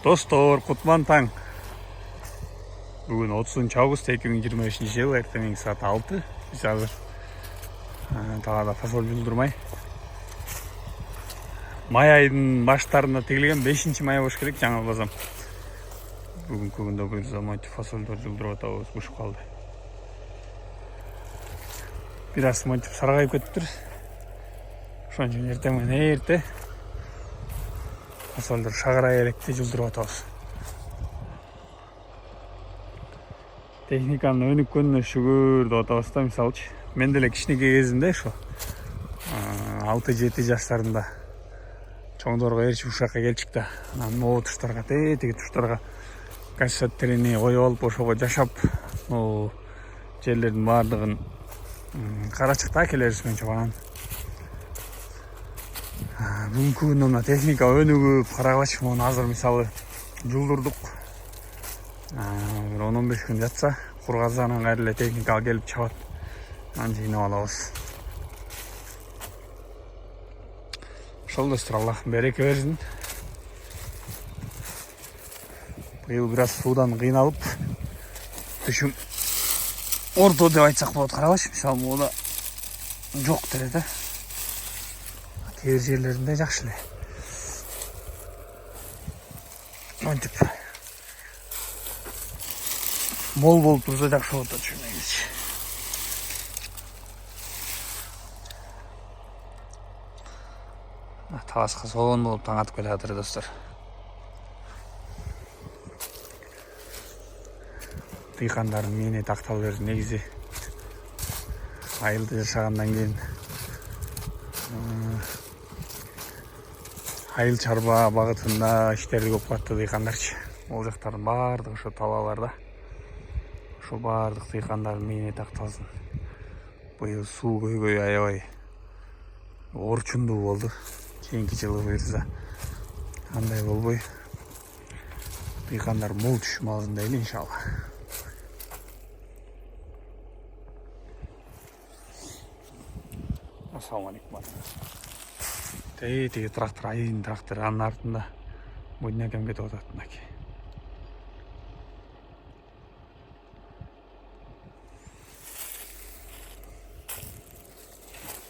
Достор, кутман таң. Бүгін 30 август 2025 жыл, эртең саат 6. Биз азыр талаада фасоль жылдырмай. Май айдын баштарында тегилген 5-май болуш керек, жаңы албасам. Бүгүнкү күндө буюрса монтип фасолдор жылдырып атабыз, бушуп калды. Бир аз монтип саргайып кетиптир. Ошон үчүн эртең менен эрте фасолдор шагырай электе жылдырып атабыз. Техниканын өнүккөнүнө шүгүр деп атабыз да, мисалчы. Мен деле кичинекей кезимде ошо 6-7 жаштарымда чоңдорго ээрчип ушакка келчик да. Анан могу туштарга, тетиги туштарга кассеттерини коюп алып, ошого жашап, могу жерлердин баардыгын карачыкта акелерибиз менен чогуу. Бүгүнкү күндө мына техника өнүгүп, карагылачы, муну азыр мисалы жылдырдык. Бир 10-15 күн жатса, кургазанан кайра эле техника келип чабат. Анан жыйнап алабыз. Ошол достор, Аллах береке берсин. Быйыл бир аз суудан кыйналып, түшүм орто деп айтсак болот. Карабачы, мисалы могуна жок деле да. Кээ бир жерлеринде жакшы эле. Монтип мол болуп турса жакшы болот да, түшүнөйүзчү. Талашка солон болуп таң атып келе жатыр достор. Дыйкандардын мээнети актала берсин. Негизи айылда жашагандан кийин айыл чарба багытында иштери көп кылат дыйкандарчы. Ол жактардын баардыгы ошо талааларда. Ошо баардык дыйкандардын мээнети акталсын. Быйыл суу көйгөйү аябай орчундуу болду. Кийинки жылы буюрса андай болбой, дыйкандар мол түшүм алсын дейли, иншалла. Ассаламу алейкум. Тетиги трактор, айдын трактор, анын артында Бодин акем кетип атат мынакей.